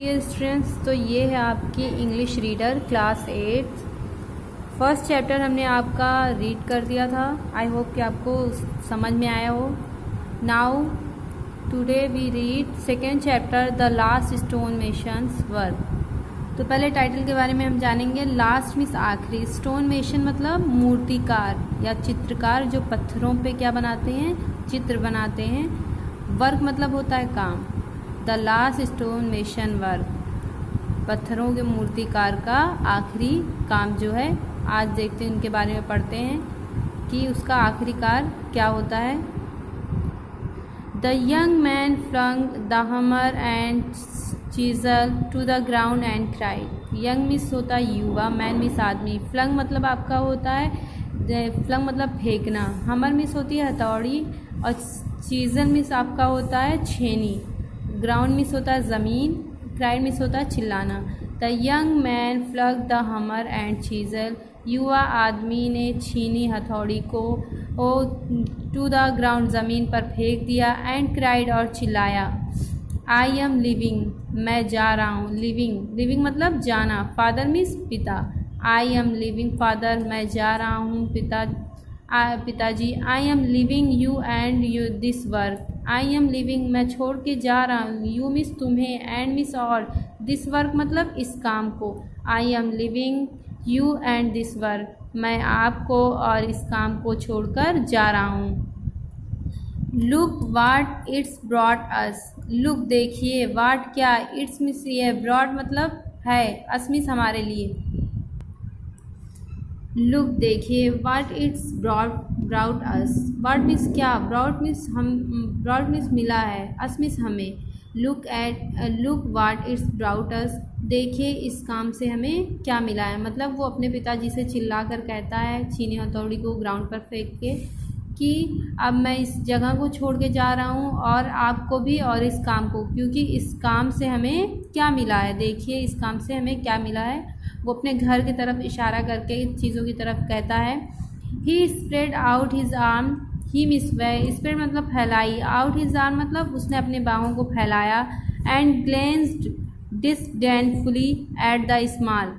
ये स्टूडेंट्स, तो ये है आपकी English reader class 8। First chapter हमने आपका रीड कर दिया था। आई होप कि आपको समझ में आया हो। Now today we read second chapter the last stone masons work. तो पहले टाइटल के बारे में हम जानेंगे। लास्ट मीन्स आखिरी, स्टोन मेशन मतलब मूर्तिकार या चित्रकार जो पत्थरों पे क्या बनाते हैं, चित्र बनाते हैं। वर्क मतलब होता है काम। The last stone mason work, पत्थरों के मूर्तिकार का आखिरी काम जो है। आज देखते हैं, उनके बारे में पढ़ते हैं कि उसका आखिरी कार्य क्या होता है। The young man flung the hammer and chisel to the ground and cried. Young means होता है युवा, मैन मीन्स आदमी, फ्लंग मतलब आपका होता है, फ्लंग मतलब फेंकना, हमर मीन्स होती है हथौड़ी, और चीजल मीन्स आपका होता है छेनी, ग्राउंड मिस होता है ज़मीन, क्राइड मिस होता है चिल्लाना। The young man फ्लग the hammer and chisel, युवा आदमी ने छीनी हथौड़ी को टू द ग्राउंड ज़मीन पर फेंक दिया, एंड क्राइड और चिल्लाया, आई एम लिविंग, मैं जा रहा हूँ। लिविंग मतलब जाना, फादर मीन्स पिता, आई एम लिविंग फादर, मैं जा रहा हूँ पिताजी। I am living you and you this work, I am living मैं छोड़ के जा रहा हूँ, यू मिस तुम्हें, एंड मिस और, दिस वर्क मतलब इस काम को। I am living you and this work, मैं आपको और इस काम को छोड़कर जा रहा हूँ। Look what it's brought us, look देखिए, वाट क्या, इट्स मिस ये, ब्रॉड मतलब है, अस मिस हमारे लिए। लुक देखिए, what it's brought us, what means क्या, ब्राउट मीन्स हम, ब्राउट मीन्स मिला है, अस मीन्स हमें। Look what it's brought us, देखिए इस काम से हमें क्या मिला है। मतलब वो अपने पिताजी से चिल्ला कर कहता है छीनी हथौड़ी को ग्राउंड पर फेंक के कि अब मैं इस जगह को छोड़ के जा रहा हूँ, और आपको भी और इस काम को, क्योंकि इस काम से हमें क्या मिला है, देखिए इस काम से हमें क्या मिला है। वो अपने घर की तरफ इशारा करके चीज़ों की तरफ कहता है। ही स्प्रेड आउट हिज आर्म, ही मिस वे, स्प्रेड मतलब फैलाई, आउट हिज आर्म मतलब उसने अपने बाहों को फैलाया, and glanced disdainfully at the small,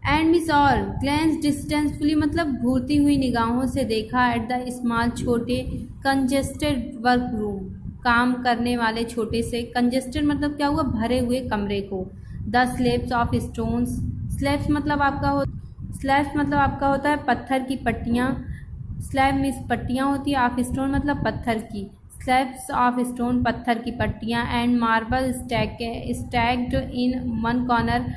and miss और, ग्लेंस डिस्टेंसफुली मतलब घूरती हुई निगाहों से देखा, एट द स्मॉल छोटे, कंजेस्टेड वर्क रूम काम करने वाले छोटे से, कंजेस्टेड मतलब क्या हुआ, भरे हुए कमरे को। The slabs of stones, slabs मतलब आपका होता है पत्थर की पट्टियाँ, स्लैब मीन्स पट्टियाँ होती है, ऑफ स्टोन मतलब पत्थर की, स्लैब्स ऑफ स्टोन पत्थर की पट्टियाँ, and marble stacked in one corner,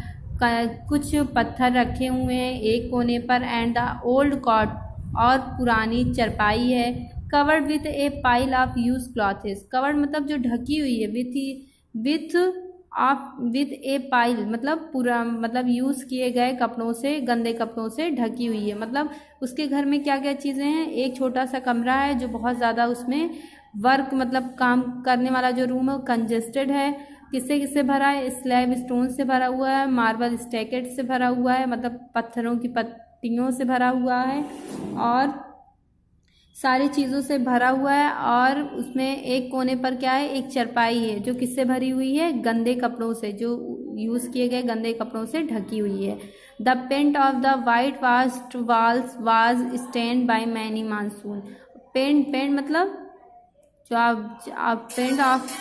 कुछ पत्थर रखे हुए हैं एक कोने पर, एंड द ओल्ड कॉट और पुरानी चरपाई है, covered with A pile of use clothes, covered मतलब जो ढकी हुई है, विथ ए पाइल मतलब पूरा, मतलब यूज़ किए गए कपड़ों से, गंदे कपड़ों से ढकी हुई है। मतलब उसके घर में क्या क्या चीज़ें हैं, एक छोटा सा कमरा है जो बहुत ज़्यादा, उसमें वर्क मतलब काम करने वाला जो रूम है वो कंजेस्टेड है। किससे भरा है, स्लैब स्टोन से भरा हुआ है, मार्बल स्टैकेट से भरा हुआ है, मतलब पत्थरों की पट्टियों से भरा हुआ है, और सारी चीज़ों से भरा हुआ है। और उसमें एक कोने पर क्या है, एक चरपाई है जो किससे भरी हुई है, गंदे कपड़ों से, जो यूज़ किए गए गंदे कपड़ों से ढकी हुई है। The paint of the white washed walls was stained by many monsoon, paint मतलब जो आप paint of,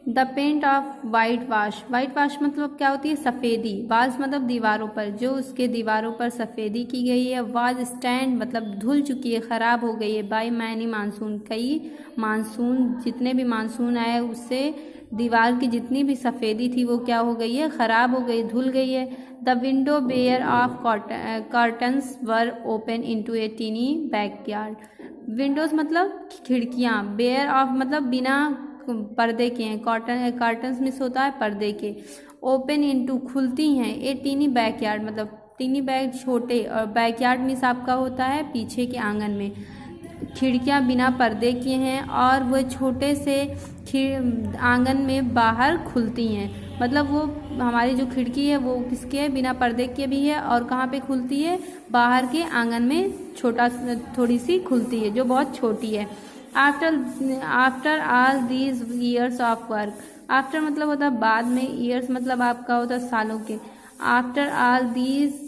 the paint of white wash मतलब क्या होती है, सफ़ेदी, वाज मतलब दीवारों पर, जो उसके दीवारों पर सफ़ेदी की गई है। वाज स्टैंड मतलब धुल चुकी है, ख़राब हो गई है, बाय मैनी मानसून, कई मानसून, जितने भी मानसून आए उससे दीवार की जितनी भी सफ़ेदी थी वो क्या हो गई है, ख़राब हो गई, धुल गई है। The window bare of curtains were open into a tiny backyard, windows मतलब खिड़कियाँ, बेयर ऑफ मतलब बिना पर्दे के हैं, कर्टन्स मिस होता है पर्दे के, ओपन इनटू खुलती हैं, ए टीनी बैकयार्ड मतलब टीनी बैग छोटे, और बैकयार्ड मिस आपका होता है पीछे के आंगन में, खिड़कियां बिना पर्दे की हैं और वो छोटे से आंगन में बाहर खुलती हैं। मतलब वो हमारी जो खिड़की है वो किसकी है, बिना पर्दे के भी है, और कहाँ पे खुलती है, बाहर के आंगन में थोड़ी सी खुलती है जो बहुत छोटी है। After all these years of work, after मतलब होता है बाद में, ईयर्स मतलब आपका होता है सालों के। After all these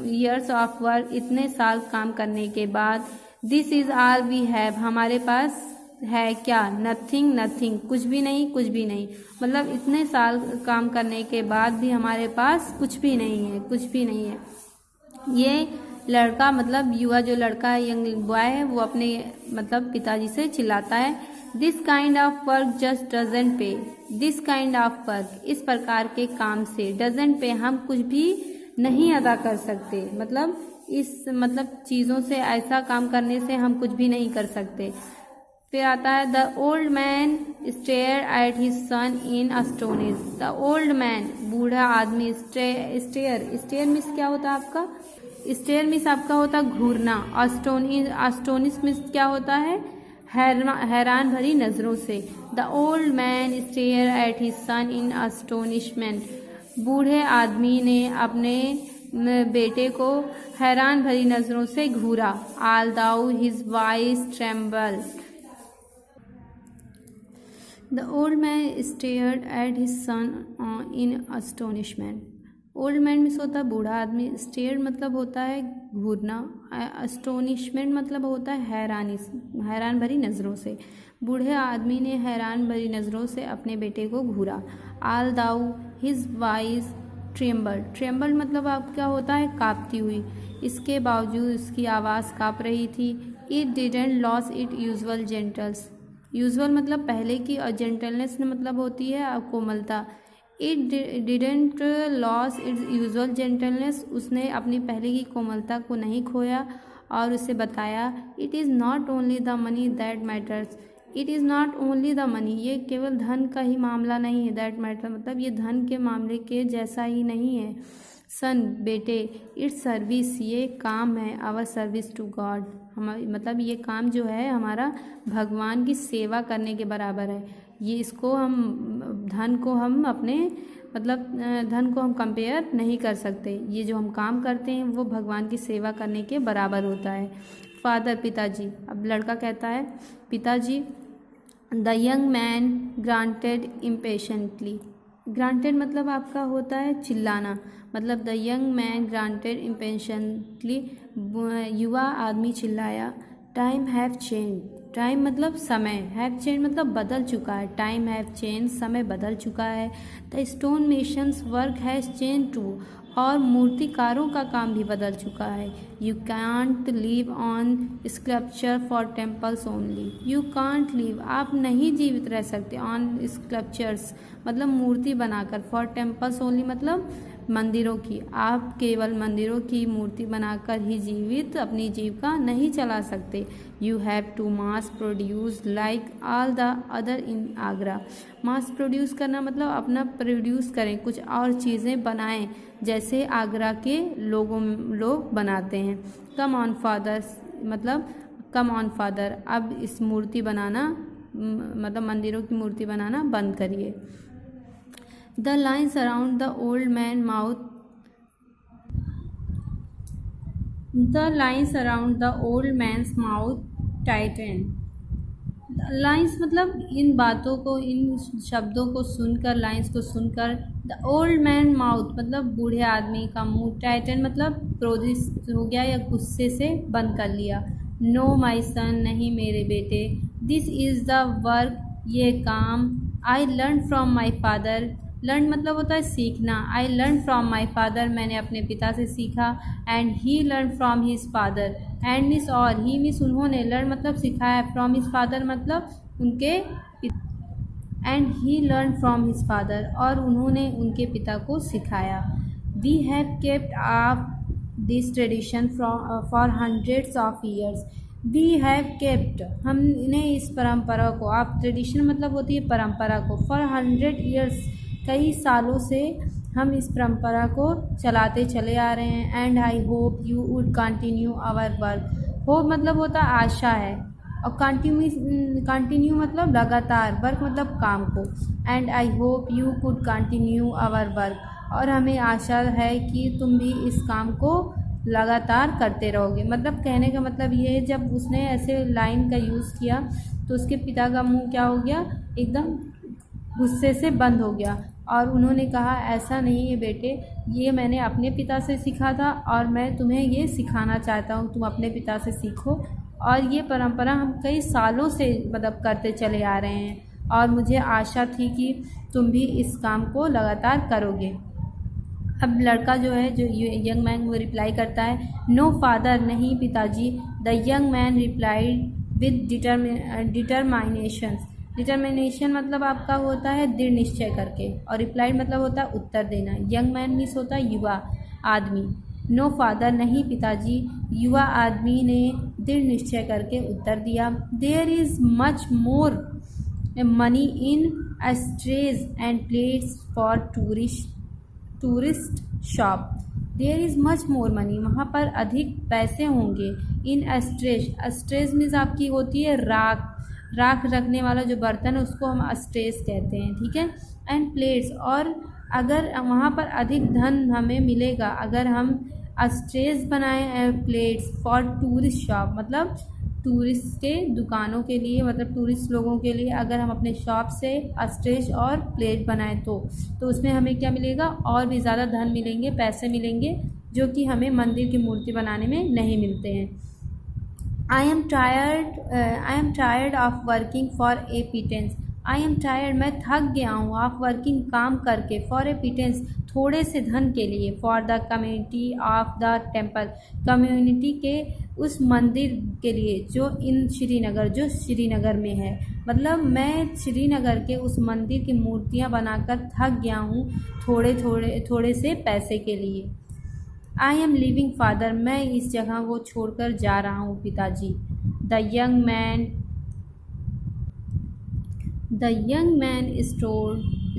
years of work, इतने साल काम करने के बाद, this is all we have, हमारे पास है क्या, नथिंग नथिंग, कुछ भी नहीं, कुछ भी नहीं। मतलब इतने साल काम करने के बाद भी हमारे पास कुछ भी नहीं है, कुछ भी नहीं है। ये लड़का मतलब युवा जो लड़का है, यंग बॉय है, वो अपने मतलब पिताजी से चिल्लाता है, this kind of work just doesn't पे, दिस काइंड ऑफ वर्क, इस प्रकार के काम से, डजेंट पे, हम कुछ भी नहीं अदा कर सकते। मतलब इस मतलब चीज़ों से, ऐसा काम करने से हम कुछ भी नहीं कर सकते। फिर आता है the old man stare at his son in astonish, the old man बूढ़ा आदमी, स्टेयर मीन्स क्या होता है आपका, स्टेयर मीन्स आपका होता है घूरना, अस्टोनिश मीन्स क्या होता है, हैरान भरी नज़रों से। The old man stare at his son in astonishment, बूढ़े आदमी ने अपने बेटे को हैरान भरी नज़रों से घूरा। Although his voice tremble, the old man stared at his son in astonishment. Old man means होता है बूढ़ा आदमी, स्टेयर मतलब होता है घूरना, अस्टोनिशमेंट मतलब होता है हैरान भरी नज़रों से। बूढ़े आदमी ने हैरान भरी नज़रों से अपने बेटे को घूरा। ऑल्दो हिज वॉइस ट्रेम्बल मतलब आप क्या होता है, काँपती हुई, इसके बावजूद उसकी आवाज़ काँप रही थी। It didn't lose it usual gentles, usual मतलब पहले की, और जेंटलनेस मतलब होती है कोमलता। It didn't lose its usual gentleness, उसने अपनी पहले की कोमलता को नहीं खोया, और उसे बताया, it is not only the money that matters, it is not only the money, ये केवल धन का ही मामला नहीं है, दैट मैटर मतलब ये धन के मामले के जैसा ही नहीं है। सन बेटे, इट्स सर्विस, ये काम है, आवर सर्विस टू गॉड, हमारी मतलब ये काम जो है हमारा भगवान की सेवा करने के बराबर है। ये इसको हम धन को हम अपने मतलब धन को हम कंपेयर नहीं कर सकते, ये जो हम काम करते हैं वो भगवान की सेवा करने के बराबर होता है। फादर पिताजी, अब लड़का कहता है पिताजी, the young man granted impatiently, granted मतलब आपका होता है चिल्लाना, मतलब the young man granted impatiently, युवा आदमी चिल्लाया। टाइम हैव चेंज, टाइम मतलब समय, हैव चेंज मतलब बदल चुका है, टाइम हैव चेंज समय बदल चुका है। The stone masons work has change too, और मूर्तिकारों का काम भी बदल चुका है। You can't live on sculpture for temples only, you can't live आप नहीं जीवित रह सकते, ऑन स्कल्पचर्स मतलब मूर्ति बनाकर, फॉर टेम्पल्स ओनली मतलब मंदिरों की, आप केवल मंदिरों की मूर्ति बनाकर ही जीवित अपनी जीविका नहीं चला सकते। You have to mass produce like all the other in Agra, mass produce करना मतलब अपना प्रोड्यूस करें, कुछ और चीज़ें बनाएं जैसे आगरा के लोग बनाते हैं। कम ऑन फादर मतलब कम ऑन फादर, अब इस मूर्ति बनाना मतलब मंदिरों की मूर्ति बनाना बंद करिए। The lines around the old man's mouth, the lines around the old man's mouth tightened. Lines मतलब इन बातों को, इन शब्दों को सुनकर, लाइन्स को सुनकर, द ओल्ड मैन माउथ मतलब बूढ़े आदमी का मुंह, टाइटन मतलब क्रोधित हो गया या गुस्से से बंद कर लिया। नो माई सन, नहीं मेरे बेटे, दिस इज़ द वर्क, ये काम, I learn from my father, learn मतलब होता है सीखना, I learn from my father, मैंने अपने पिता से सीखा, and he learn from his father, and miss और, ही मिस उन्होंने, लर्न मतलब सिखाया, फ्रॉम हिज फादर मतलब उनके, and he learn from his father और उन्होंने उनके पिता को सिखाया। We have kept up this tradition for hundreds of years, we have kept हमने इस परंपरा को, आप ट्रेडिशन मतलब होती है परंपरा को, फॉर 100 ईयर्स कई सालों से हम इस परंपरा को चलाते चले आ रहे हैं। And I hope you would continue our work, hope मतलब होता आशा है, और कंटिन्यू मतलब लगातार, वर्क मतलब काम को। And I hope you could continue our work, और हमें आशा है कि तुम भी इस काम को लगातार करते रहोगे। मतलब कहने का मतलब ये है, जब उसने ऐसे लाइन का यूज़ किया तो उसके पिता का मुंह क्या हो गया, एकदम गुस्से से बंद हो गया। और उन्होंने कहा ऐसा नहीं है बेटे, ये मैंने अपने पिता से सीखा था और मैं तुम्हें ये सिखाना चाहता हूँ, तुम अपने पिता से सीखो। और ये परंपरा हम कई सालों से मतलब करते चले आ रहे हैं, और मुझे आशा थी कि तुम भी इस काम को लगातार करोगे। अब लड़का जो है, जो यंग मैन, वो रिप्लाई करता है, नो फादर, नहीं पिताजी। The young man replied with determination. Determination मतलब आपका होता है दृढ़ निश्चय करके, और रिप्लाइड मतलब होता है उत्तर देना। यंग मैन मीन्स होता है युवा आदमी। नो फादर, नहीं पिताजी, युवा आदमी ने दृढ़ निश्चय करके उत्तर दिया। There is much more money in ashtrays and plates for tourist shop. There is much more money, वहाँ पर अधिक पैसे होंगे। इन एस्ट्रेज, एस्ट्रेज मीन्स आपकी होती है राख रखने वाला जो बर्तन है उसको हम अस्टेज कहते हैं, ठीक है। एंड प्लेट्स, और अगर वहाँ पर अधिक धन हमें मिलेगा अगर हम अस्टेज बनाएं प्लेट्स फॉर टूरिस्ट शॉप, मतलब टूरिस्ट के दुकानों के लिए, मतलब टूरिस्ट लोगों के लिए अगर हम अपने शॉप से अस्टेज और प्लेट बनाएं तो उसमें हमें क्या मिलेगा, और भी ज़्यादा धन मिलेंगे, पैसे मिलेंगे, जो कि हमें मंदिर की मूर्ति बनाने में नहीं मिलते हैं। I am tired of working for a pittance. I am tired, मैं थक गया हूँ, ऑफ वर्किंग, काम करके, फॉर ए पिटेंस, थोड़े से धन के लिए, for the community of the temple, community के उस मंदिर के लिए जो इन श्रीनगर, जो श्रीनगर में है। मतलब मैं श्रीनगर के उस मंदिर की मूर्तियाँ बनाकर थक गया हूँ थोड़े से पैसे के लिए। आई एम लिविंग फादर, मैं इस जगह को छोड़कर जा रहा हूँ पिताजी। The young man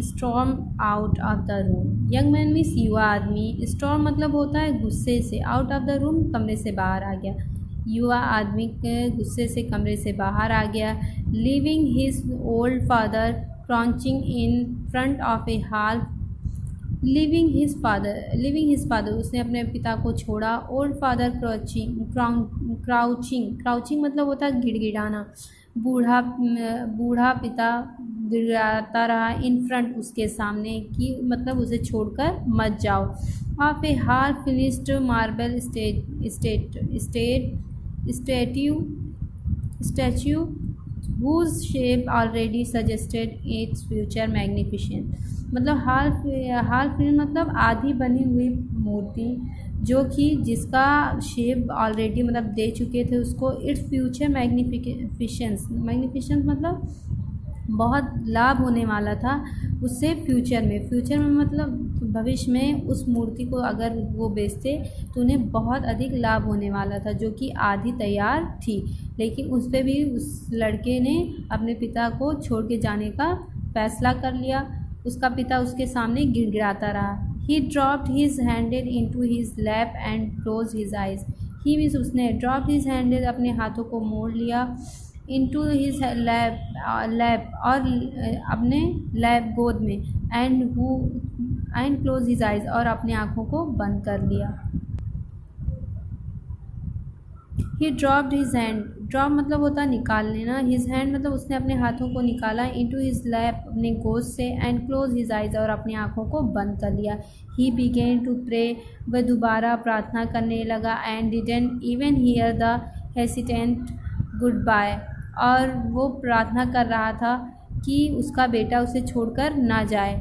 storm out of the room. Young man means युवा आदमी, स्टॉर्म मतलब होता है गुस्से से, आउट ऑफ द रूम कमरे से बाहर आ गया। युवा आदमी के गुस्से से कमरे से बाहर आ गया। Living his old father crouching in front of A hall. Living his father, उसने अपने पिता को छोड़ा। ओल्ड फादर क्राउचिंग मतलब होता है गिड़गिड़ाना। बूढ़ा पिता गिड़गिड़ाता रहा, इन फ्रंट, उसके सामने, कि मतलब उसे छोड़कर मत जाओ। Of A half finished marble statue whose shape already suggested its future magnificence। मतलब हाल फिल्म मतलब आधी बनी हुई मूर्ति, जो कि जिसका शेप ऑलरेडी मतलब दे चुके थे उसको इट्स फ्यूचर मैग्निफिकेंस मतलब बहुत लाभ होने वाला था उससे फ्यूचर में मतलब भविष्य में उस मूर्ति को अगर वो बेचते तो उन्हें बहुत अधिक लाभ होने वाला था, जो कि आधी तैयार थी। लेकिन उस पर भी उस लड़के ने अपने पिता को छोड़ के जाने का फैसला कर लिया। उसका पिता उसके सामने गिड़गिड़ाता रहा। ही dropped his handed into his lap and close his eyes. He means उसने ड्रॉप्ड हिज हैंडेड अपने हाथों को मोड़ लिया, इनटू हिज लैप और अपने लैप गोद में, एंड क्लोज हिज आइज और अपने आँखों को बंद कर लिया। ही ड्रॉप्ड हिज हैंड, ड्रॉप मतलब होता है निकाल लेना, हिज हैंड मतलब उसने अपने हाथों को निकाला, इनटू हिज लैप अपने गोद से, एंड क्लोज हिज आइज और अपने आँखों को बंद कर लिया। ही बिगेन टू प्रे, वह दोबारा प्रार्थना करने लगा, and didn't even hear the hesitant goodbye, और वो प्रार्थना कर रहा था कि उसका बेटा उसे छोड़कर ना जाए।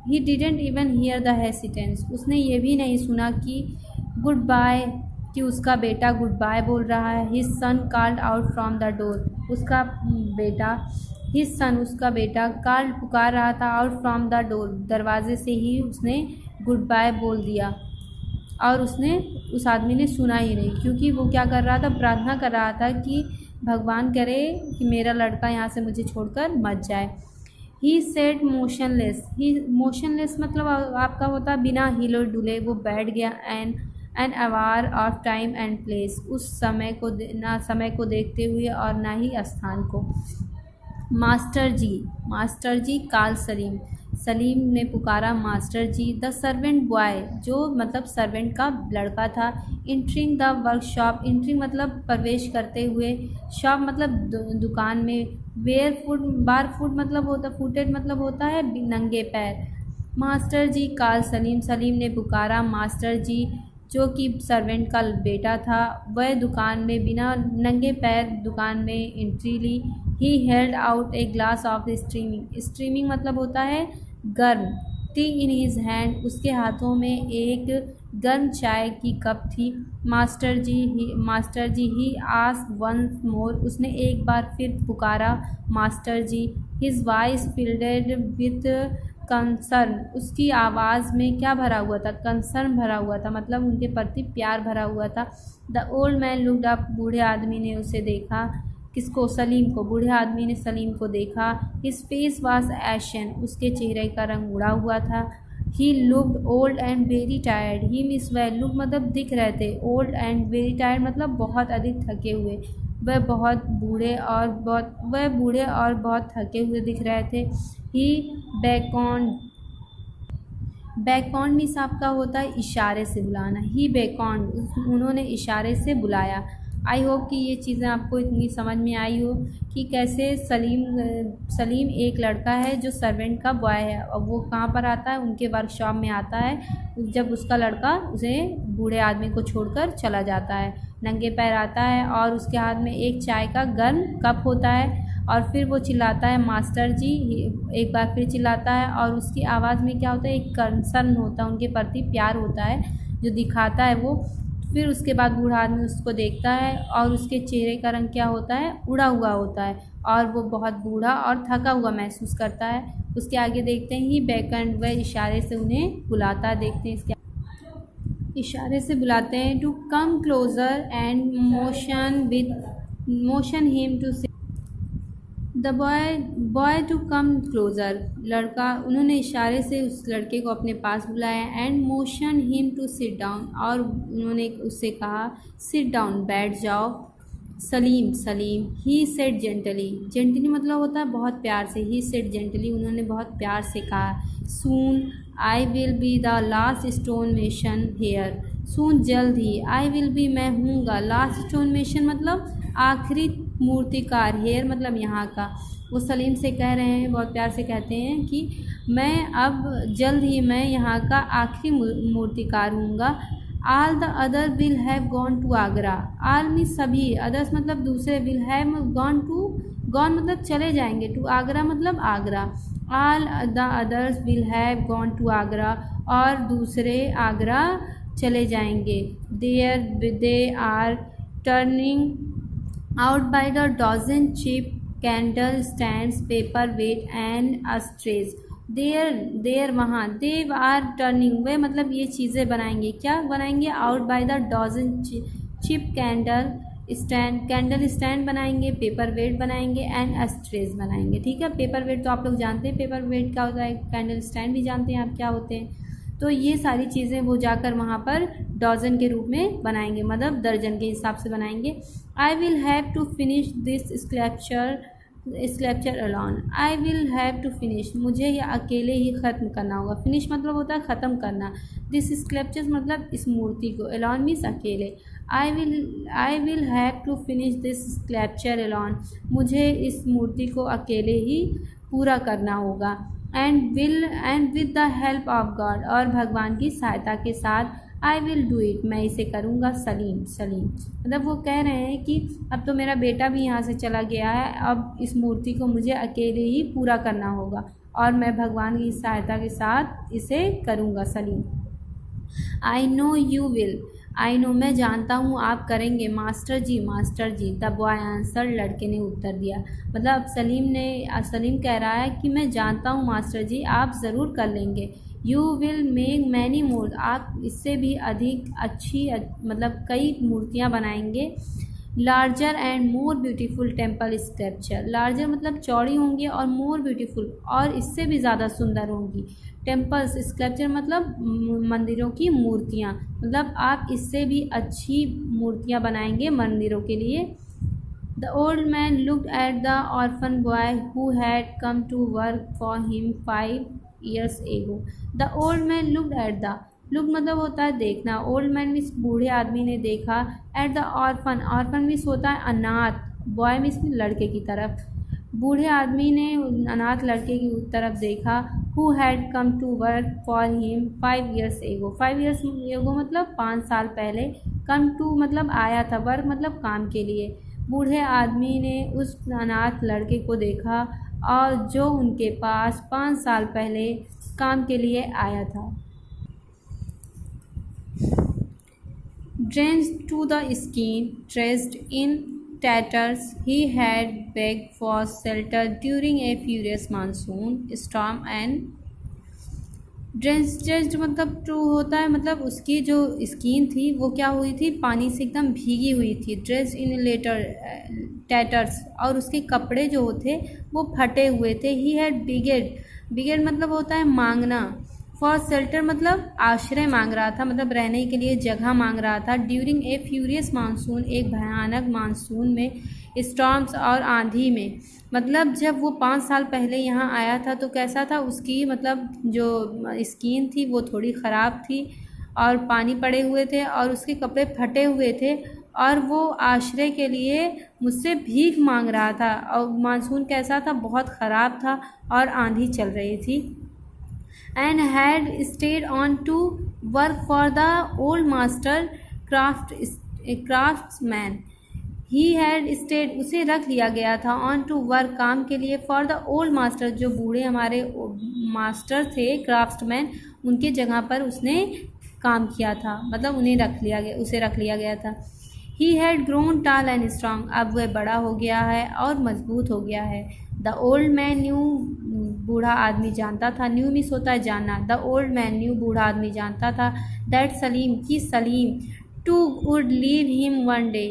He didn't even hear the hesitance, उसने ये भी नहीं सुना कि गुड बाय, कि उसका बेटा गुड बाय बोल रहा है। His son called out from the door, उसका बेटा कॉल्ड पुकार रहा था आउट फ्रॉम द डोर, दरवाजे से ही उसने गुड बाय बोल दिया, और उस आदमी ने सुना ही नहीं, क्योंकि वो क्या कर रहा था, प्रार्थना कर रहा था कि भगवान करे कि मेरा लड़का यहाँ से मुझे छोड़कर मत जाए। ही सेट मोशनलेस, मतलब आपका होता बिना हिले डुले वो बैठ गया। Unaware of time and place, उस समय को ना समय को देखते हुए और ना ही स्थान को। मास्टर जी काल सलीम, सलीम ने पुकारा master ji. The servant boy, जो मतलब सर्वेंट का लड़का था। इंटरिंग द वर्कशॉप, इंटरिंग मतलब प्रवेश करते हुए, शॉप मतलब दुकान में। बार फुट मतलब होता, फुटेड मतलब होता है नंगे पैर। मास्टर जी काल सलीम, सलीम ने पुकारा मास्टर जी, जो कि सर्वेंट का बेटा था। वह दुकान में बिना नंगे पैर दुकान में एंट्री ली। He held out a glass of streaming, streaming मतलब होता है गर्म। टी इन हिज हैंड, उसके हाथों में एक गर्म चाय की कप थी। Master ji he asked once more, उसने एक बार फिर पुकारा master ji. His voice filled with concern, उसकी आवाज़ में क्या भरा हुआ था? कंसर्न भरा हुआ था, मतलब उनके प्रति प्यार भरा हुआ था। The old man looked up, बूढ़े आदमी ने उसे देखा। किसको? सलीम को। बूढ़े आदमी ने सलीम को देखा। हिज फेस वाज एशन, उसके चेहरे का रंग उड़ा हुआ था। He looked old and very tired, he miss well, look मतलब दिख रहे थे, ओल्ड एंड वेरी टायर्ड मतलब बहुत अधिक थके हुए। वह बूढ़े और बहुत थके हुए दिख रहे थे। ही बैकॉन्ड मीन्स आपका होता है इशारे से बुलाना। ही बैकॉन्ड, उन्होंने इशारे से बुलाया। आई होप कि ये चीज़ें आपको इतनी समझ में आई हो कि कैसे सलीम एक लड़का है जो सर्वेंट का बॉय है, और वो कहाँ पर आता है? उनके वर्कशॉप में आता है जब उसका लड़का उसे बूढ़े आदमी को छोड़कर चला जाता है। नंगे पैर आता है और उसके हाथ में एक चाय का गर्म कप होता है, और फिर वो चिल्लाता है मास्टर जी, एक बार फिर चिल्लाता है, और उसकी आवाज़ में क्या होता है? एक कंसर्न होता है, उनके प्रति प्यार होता है जो दिखाता है वो। फिर उसके बाद बूढ़ा आदमी उसको देखता है और उसके चेहरे का रंग क्या होता है? उड़ा हुआ होता है, और वो बहुत बूढ़ा और थका हुआ महसूस करता है। उसके आगे देखते हैं ही बैकएंड, वह इशारे से उन्हें बुलाता है। देखते हैं इसके इशारे से बुलाते हैं to come closer and motion him to the boy to come closer, लड़का, उन्होंने इशारे से उस लड़के को अपने पास बुलाया। And motion him to sit down, और उन्होंने उससे कहा सिट डाउन, बैठ जाओ। सलीम ही सेड जेंटली मतलब होता है बहुत प्यार से। ही सेड जेंटली, उन्होंने बहुत प्यार से कहा। Soon I will be the last stone mason here, soon जल्द ही, आई विल बी मैं हूँगा, लास्ट स्टोन मेसन मतलब आखिरी मूर्तिकार, हेयर मतलब यहाँ का। वो सलीम से कह रहे हैं, बहुत प्यार से कहते हैं कि मैं अब जल्द ही मैं यहाँ का आखिरी मूर्तिकार हूँगा। All the other will have gone to Agra, all means सभी, अदर्स मतलब दूसरे, विल हैव गॉन मतलब चले जाएंगे, टू आगरा मतलब Agra. All the others will have gone to Agra, और दूसरे आगरा चले जाएंगे। They are turning out by the dozen cheap candle stands, paper weight and ashtrays. देर वहाँ, they are turning, वे मतलब ये चीज़ें बनाएंगे, क्या बनाएंगे? out by the dozen cheap candle stand बनाएंगे, पेपर वेट बनाएंगे एंड एस्ट्रेज बनाएंगे। ठीक है, पेपर वेट तो आप लोग जानते हैं, पेपर वेट क्या होता है, कैंडल स्टैंड भी जानते हैं आप क्या होते हैं। तो ये सारी चीज़ें वो जाकर वहाँ पर डजन के रूप में बनाएंगे, मतलब दर्जन के हिसाब से बनाएंगे। I will have to finish this sculpture alone, I will have to finish, मुझे ये अकेले ही ख़त्म करना होगा। फिनिश मतलब होता है ख़त्म करना। दिस स्कल्पचर मतलब इस मूर्ति को, अलॉन मीन्स अकेले। I will have to finish this sculpture alone, मुझे इस मूर्ति को अकेले ही पूरा करना होगा। And with the help of God, और भगवान की सहायता के साथ। आई विल डू इट, मैं इसे करूँगा। सलीम मतलब वो कह रहे हैं कि अब तो मेरा बेटा भी यहाँ से चला गया है, अब इस मूर्ति को मुझे अकेले ही पूरा करना होगा, और मैं भगवान की सहायता के साथ इसे करूँगा। Salim I know you will, I know मैं जानता हूँ आप करेंगे। Master ji the boy answer, लड़के ने उत्तर दिया। मतलब सलीम कह रहा है कि मैं जानता हूँ मास्टर जी, आप ज़रूर कर लेंगे। You will make many more, आप इससे भी अधिक अच्छी मतलब कई मूर्तियाँ बनाएंगे। Larger and more beautiful temple sculpture, larger मतलब चौड़ी होंगी, और मोर ब्यूटीफुल और इससे भी ज़्यादा सुंदर होंगी। टेम्पल्स स्कल्पचर मतलब मंदिरों की मूर्तियाँ, मतलब आप इससे भी अच्छी मूर्तियाँ बनाएंगे मंदिरों के लिए। The old man looked at the orphan boy who had come to work for him 5 years ago. The old man looked at the, look मतलब होता है देखना, ओल्ड मैन मीन्स बूढ़े आदमी ने देखा, at the orphan, orphan means होता है अनाथ, बॉय मीन्स लड़के की तरफ, बूढ़े आदमी ने अनाथ लड़के की तरफ देखा। Who had come to work for him 5 years एगो, 5 years एगो मतलब 5 साल पहले, कम टू मतलब आया था, वर्क मतलब काम के लिए। बूढ़े आदमी ने उस अनाथ लड़के को देखा और जो उनके पास 5 साल पहले काम के लिए आया था। Drenched to the skin, dressed in tatters, he had begged for shelter during a furious monsoon storm and drenched मतलब टू होता है मतलब उसकी जो स्किन थी वो क्या हुई थी, पानी से एकदम भीगी हुई थी। ड्रेस इन लेटर टैटर्स, और उसके कपड़े जो थे वो फटे हुए थे। ही हैड बिगेड, बिगेड मतलब होता है मांगना, फॉर शेल्टर मतलब आश्रय मांग रहा था, मतलब रहने के लिए जगह मांग रहा था। ड्यूरिंग ए फ्यूरियस मानसून, एक भयानक मानसून में, स्टॉर्म्स और आंधी में, मतलब जब वो 5 साल पहले यहाँ आया था तो कैसा था, उसकी मतलब जो स्किन थी वो थोड़ी ख़राब थी और पानी पड़े हुए थे और उसके कपड़े फटे हुए थे और वो आश्रय के लिए मुझसे भीख मांग रहा था। और मानसून कैसा था, बहुत ख़राब था और आंधी चल रही थी। and had stayed on to work for the old master craftsman. He had stayed, उसे रख लिया गया था, on to work काम के लिए, for the old master जो बूढ़े हमारे मास्टर थे क्राफ्ट्समैन, उनके जगह पर उसने काम किया था, मतलब उन्हें रख लिया गया, उसे रख लिया गया था। He had grown tall and strong, अब वह बड़ा हो गया है और मजबूत हो गया है। द ओल्ड मैन न्यू, बूढ़ा आदमी जानता था, न्यू मिस होता है जानना। द ओल्ड मैन न्यू, बूढ़ा आदमी जानता था, दैट सलीम, कि Salim too would leave him one day,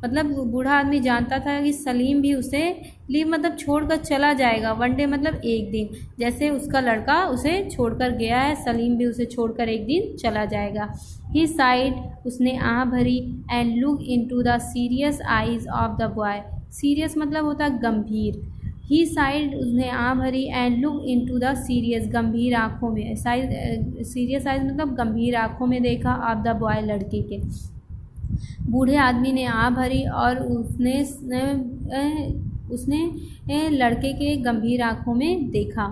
मतलब बूढ़ा आदमी जानता था कि सलीम भी उसे लीव मतलब छोड़कर चला जाएगा, वन डे मतलब एक दिन, जैसे उसका लड़का उसे छोड़कर गया है, सलीम भी उसे छोड़कर एक दिन चला जाएगा। ही साइड, उसने आह भरी, and look into the serious eyes of the boy, serious मतलब होता है गंभीर। ही साइड, उसने आह भरी, and look into the serious, गंभीर आँखों में, सीरियस आइज मतलब गंभीर आँखों में देखा, ऑफ द बॉय लड़के के। बूढ़े आदमी ने आह भरी और उसने लड़के के गंभीर आँखों में देखा।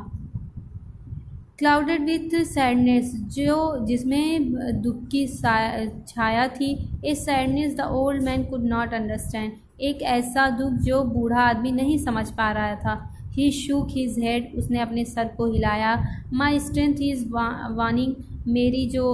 क्लाउडेड विथ सैडनेस, जो जिसमें दुख की छाया थी। A sadness the old man could not understand, एक ऐसा दुख जो बूढ़ा आदमी नहीं समझ पा रहा था। ही शूक हिज हेड, उसने अपने सर को हिलाया। माई स्ट्रेंथ इज़ वानिंग, मेरी जो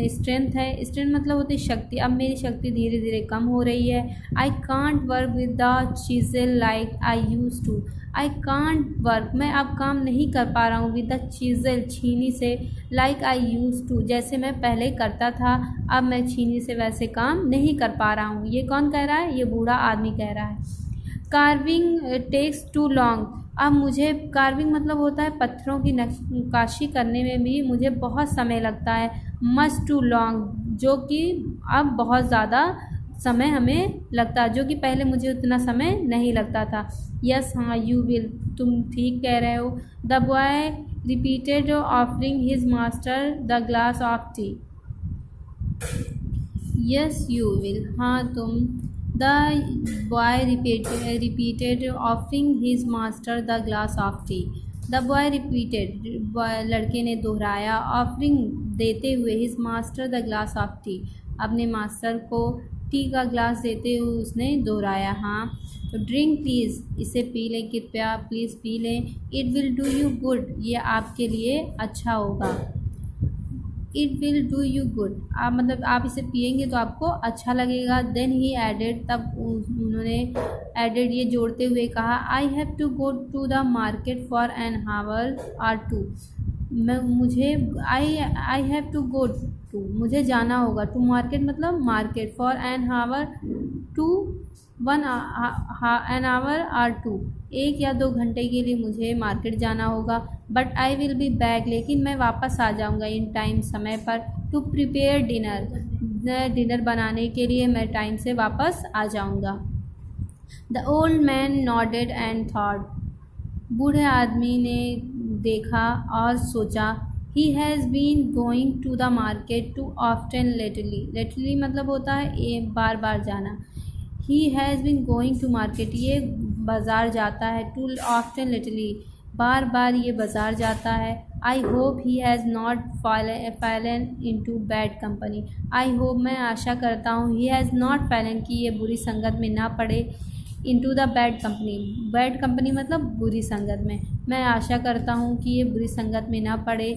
स्ट्रेंथ है, स्ट्रेंथ मतलब होती शक्ति, अब मेरी शक्ति धीरे धीरे कम हो रही है। I can't work with the chisel like I use to, I can't work, मैं अब काम नहीं कर पा रहा हूँ, विद द चीज़ल, छीनी से, लाइक आई यूज़ टू, जैसे मैं पहले करता था, अब मैं छीनी से वैसे काम नहीं कर पा रहा हूँ। ये कौन कह रहा है, ये बूढ़ा आदमी कह रहा है। कार्विंग टेक्स टू लॉन्ग, अब मुझे, कार्विंग मतलब होता है पत्थरों की नक्काशी करने में भी मुझे बहुत समय लगता है। मच टू लॉन्ग, जो कि अब बहुत ज़्यादा समय हमें लगता है, जो कि पहले मुझे उतना समय नहीं लगता था। यस हाँ, यू विल, तुम ठीक कह रहे हो। The boy repeated offering his master the glass of T. Yes you will, हाँ तुम। The boy repeated, offering his master the glass of tea. The boy repeated, लड़के ने दोहराया, offering देते हुए, his master the glass of tea, अपने master को T का ग्लास देते हुए उसने दोहराया। हाँ, तो ड्रिंक प्लीज़, इसे पी लें कृपया, प्लीज़ पी लें। It will do you good, ये आपके लिए अच्छा होगा। It will do you good, आप मतलब आप इसे पियेंगे तो आपको अच्छा लगेगा। देन ही एडेड, तब उन्होंने एडेड ये जोड़ते हुए कहा, I have to go to the market for an hour or two, मुझे I have to go to, मुझे जाना होगा, टू मार्केट मतलब market, for an hour to 1 hour or 2, 1 या 2 घंटे के लिए मुझे मार्केट जाना होगा। But I will be back, लेकिन मैं वापस आ जाऊँगा इन टाइम, समय पर। टू प्रिपेयर डिनर, डिनर बनाने के लिए मैं टाइम से वापस आ जाऊँगा। The old man nodded and thought, बूढ़े आदमी ने देखा और सोचा। He has been going to the market too often lately, lately मतलब होता है बार बार जाना। He has been going to market, ये बाज़ार जाता है। टू ऑफ्टन लेटली, बार बार ये बाज़ार जाता है। I hope he has not fallen into bad company, I hope मैं आशा करता हूँ, ही हैज़ नॉट फैलन की ये बुरी संगत में ना पड़े। Into the bad company, bad company मतलब बुरी संगत में, मैं आशा करता हूँ कि ये बुरी संगत में ना पड़े।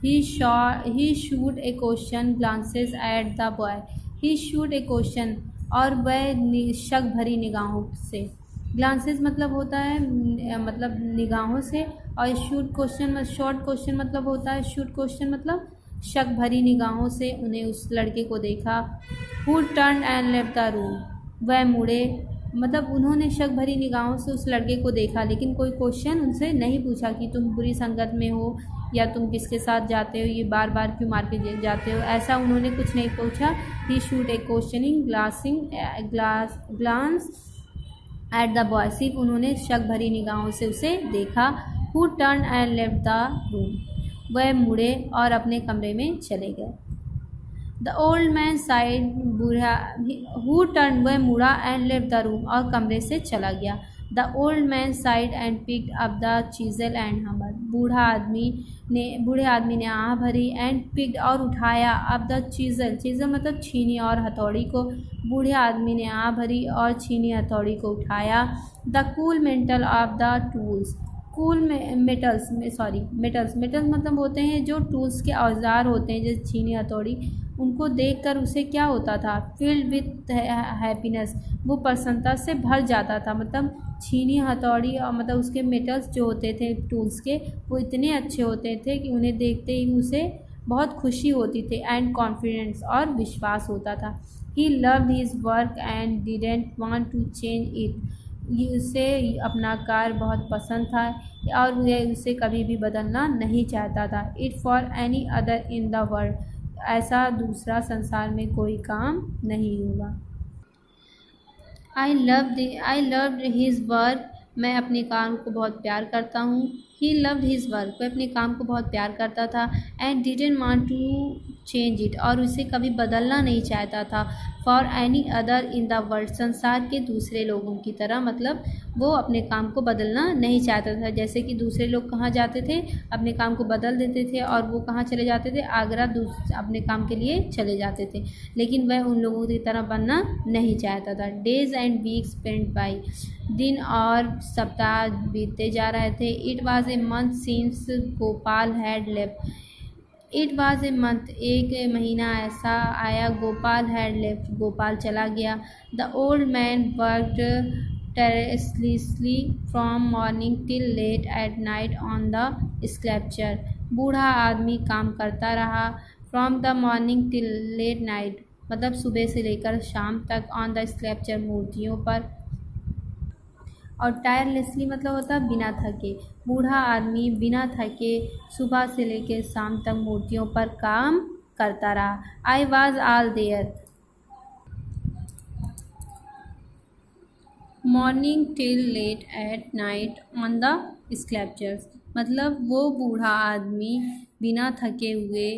He shoot a question glances at the boy, he shoot a question, और वह शक भरी निगाहों से, ग्लांसेस मतलब होता है मतलब निगाहों से, और शूट क्वेश्चन शॉर्ट क्वेश्चन मतलब होता है, शूट क्वेश्चन मतलब शक भरी निगाहों से उन्हें उस लड़के को देखा। He turn and left the room, वह मुड़े, मतलब उन्होंने शक भरी निगाहों से उस लड़के को देखा, लेकिन कोई क्वेश्चन उनसे नहीं पूछा कि तुम बुरी संगत में हो या तुम किसके साथ जाते हो, ये बार बार क्यों मार्केट जाते हो, ऐसा उन्होंने कुछ नहीं पूछा। He shoot a questioning glance at the boy, सिर्फ उन्होंने शक भरी निगाहों से उसे देखा। He turn and left the room, वह मुड़े और अपने कमरे में चले गए। द ओल्ड मैन साइड, बूढ़ा, हु टर्न, वह मुड़ा, एंड लेफ्ट द रूम, और कमरे से चला गया। The old man sighed and picked up the chisel and hammer, बूढ़े आदमी ने आह भरी, एंड पिक्ड और उठाया, अप द चीज़ल, चीज़ल मतलब छीनी और हथौड़ी को, बूढ़े आदमी ने आह भरी और छीनी हथौड़ी को उठाया। The cool metal of the tools, cool metals मतलब होते हैं जो टूल्स के औजार होते हैं, जैसे छीनी हथौड़ी, उनको देखकर उसे क्या होता था, फिल्ड विथ हैप्पीनेस, वो प्रसन्नता से भर जाता था। मतलब छीनी हथौड़ी और मतलब उसके मेटल्स जो होते थे टूल्स के, वो इतने अच्छे होते थे कि उन्हें देखते ही उसे बहुत खुशी होती थी, एंड कॉन्फिडेंस और विश्वास होता था। He loved his work and didn't want to change it, उसे अपना कार्य बहुत पसंद था और वह उसे कभी भी बदलना नहीं चाहता था। It for any other in the world, ऐसा दूसरा संसार में कोई काम नहीं होगा। आई लव्ड हिज वर्क, मैं अपने काम को बहुत प्यार करता हूँ। ही लव्ड हिज वर्क, वह अपने काम को बहुत प्यार करता था। And didn't want to change it, और उसे कभी बदलना नहीं चाहता था। For any other in the world, संसार के दूसरे लोगों की तरह, मतलब वो अपने काम को बदलना नहीं चाहता था। जैसे कि दूसरे लोग कहाँ जाते थे, अपने काम को बदल देते थे, और वो कहाँ चले जाते थे, आगरा अपने काम के लिए चले जाते थे, लेकिन वह उन लोगों की तरह बनना नहीं चाहता था। Days and weeks paint by, दिन और सप्ताह बीतते जा रहे थे। It was a month since Gopal had left, it was a month, एक महीना ऐसा आया, गोपाल हैड लेफ्ट, गोपाल चला गया। The old man worked tirelessly from morning till late at night on the sculpture, बूढ़ा आदमी काम करता रहा। from the morning till late night मतलब सुबह से लेकर शाम तक, on the sculpture मूर्तियों पर, और टायरलेसली मतलब होता है बिना थके, बूढ़ा आदमी बिना थके सुबह से लेकर शाम तक मूर्तियों पर काम करता रहा। I was all there morning till late at night on the sculptures, मतलब वो बूढ़ा आदमी बिना थके हुए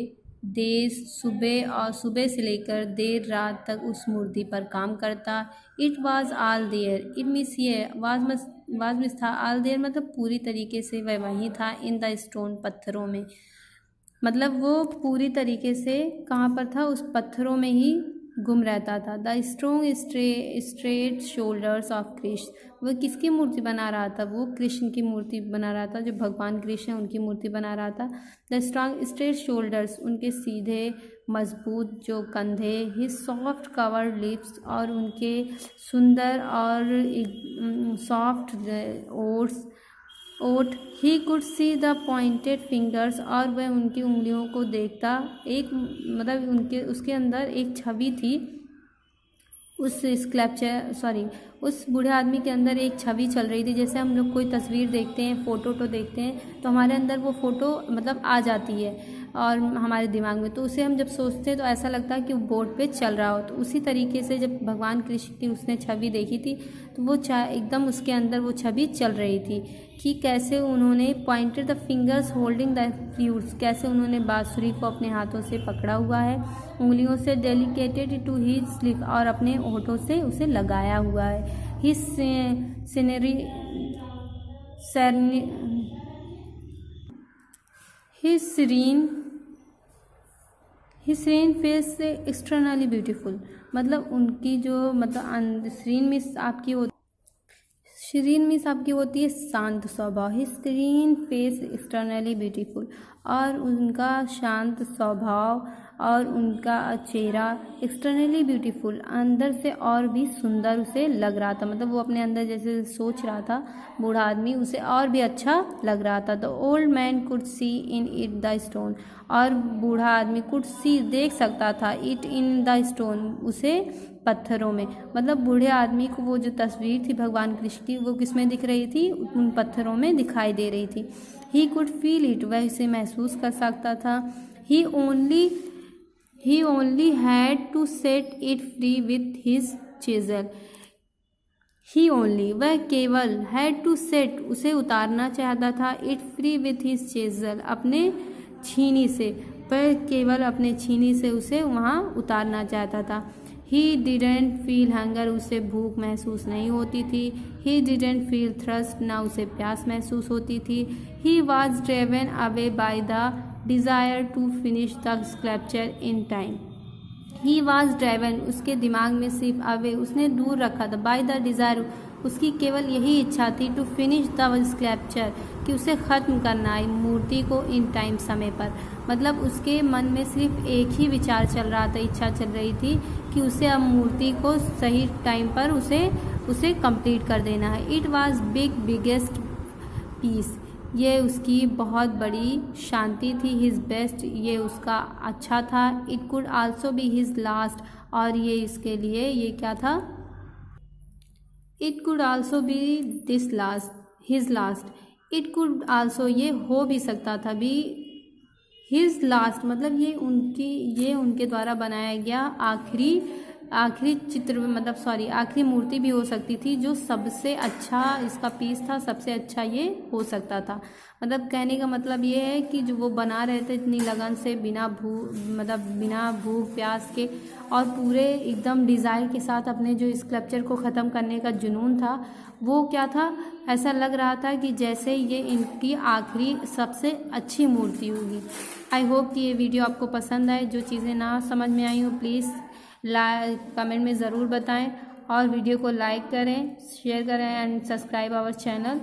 सुबह से लेकर देर रात तक उस मूर्ति पर काम करता। It was all there, it means ये वाज मिस था, ऑल देयर मतलब पूरी तरीके से वह वहीं था। इन द स्टोन, पत्थरों में, मतलब वो पूरी तरीके से कहाँ पर था, उस पत्थरों में ही गुम रहता था। The strong straight shoulders of Krishna, वो किसकी मूर्ति बना रहा था, वो कृष्ण की मूर्ति बना रहा था, जो भगवान कृष्ण है उनकी मूर्ति बना रहा था। द स्ट्रॉन्ग स्ट्रेट शोल्डर्स, उनके सीधे मजबूत जो कंधे, हिज सॉफ्ट कवर्ड लिप्स, और उनके सुंदर और सॉफ्ट ओठ, he could see the pointed fingers, और वह उनकी उंगलियों को देखता। एक मतलब उसके अंदर एक छवि थी उस बूढ़े आदमी के अंदर एक छवि चल रही थी। जैसे हम लोग कोई तस्वीर देखते हैं, फ़ोटो देखते हैं, तो हमारे अंदर वो फ़ोटो मतलब आ जाती है और हमारे दिमाग में, तो उसे हम जब सोचते हैं तो ऐसा लगता है कि वो बोर्ड पे चल रहा हो। तो उसी तरीके से जब भगवान कृष्ण की उसने छवि देखी थी तो वो एकदम उसके अंदर वो छवि चल रही थी कि कैसे उन्होंने pointed the fingers holding the flutes, कैसे उन्होंने बांसुरी को अपने हाथों से पकड़ा हुआ है, उंगलियों से डेलिकेटेड टू हिज स्लिप, और अपने होठों से उसे लगाया हुआ है। His scenery his serene face से एक्सटर्नली ब्यूटीफुल, मतलब उनकी जो मतलब सीरीन मीन्स आपकी होती है शांत स्वभाव। His serene face externally beautiful, और उनका शांत स्वभाव और उनका चेहरा एक्सटर्नली ब्यूटीफुल, अंदर से और भी सुंदर उसे लग रहा था। मतलब वो अपने अंदर जैसे सोच रहा था बूढ़ा आदमी, उसे और भी अच्छा लग रहा था। The old man could see in it the stone, और बूढ़ा आदमी कुड सी देख सकता था इट इन द स्टोन, उसे पत्थरों में। मतलब बूढ़े आदमी को वो जो तस्वीर थी भगवान कृष्ण की वो किस में दिख रही थी, उन पत्थरों में दिखाई दे रही थी। ही कुड फील इट, वह इसे महसूस कर सकता था। He only had to set it free with his chisel. He only, वह केवल, हैड टू सेट, उसे उतारना चाहता था, it free with his chisel, अपने छीनी से, वह केवल अपने छीनी से उसे वहाँ उतारना चाहता था। ही डिडेंट फील हंगर, उसे भूख महसूस नहीं होती थी। ही डिडेंट फील थ्रस्ट, ना उसे प्यास महसूस होती थी। He was drawn away by the desire to finish the sculpture in time. He was drawn, उसके दिमाग में सिर्फ अवे, उसने दूर रखा था, बाय द डिज़ायर, उसकी केवल यही इच्छा थी, टू फिनिश द स्कल्पचर, कि उसे ख़त्म करना है मूर्ति को इन टाइम, समय पर। मतलब उसके मन में सिर्फ एक ही विचार चल रहा था, इच्छा चल रही थी कि उसे अब मूर्ति को सही टाइम पर उसे कंप्लीट कर देना है। इट वाज बिगेस्ट पीस, ये उसकी बहुत बड़ी शांति थी। हिज बेस्ट, ये उसका अच्छा था। It could also be his last, और ये इसके लिए ये क्या था, it could also be this last, his last. It could also, ये हो भी सकता था भी, हिज लास्ट, मतलब ये उनके द्वारा बनाया गया आखिरी चित्र, मतलब आखिरी मूर्ति भी हो सकती थी, जो सबसे अच्छा इसका पीस था, सबसे अच्छा ये हो सकता था। मतलब कहने का मतलब ये है कि जो वो बना रहे थे इतनी लगन से, बिना भूख प्यास के, और पूरे एकदम डिज़ायर के साथ अपने जो स्कल्पचर को ख़त्म करने का जुनून था, वो क्या था, ऐसा लग रहा था कि जैसे ये इनकी आखिरी सबसे अच्छी मूर्ति होगी। आई होप कि ये वीडियो आपको पसंद आए। जो चीज़ें ना समझ में आई हो प्लीज़ कमेंट में ज़रूर बताएं, और वीडियो को लाइक करें, शेयर करें एंड सब्सक्राइब आवर चैनल।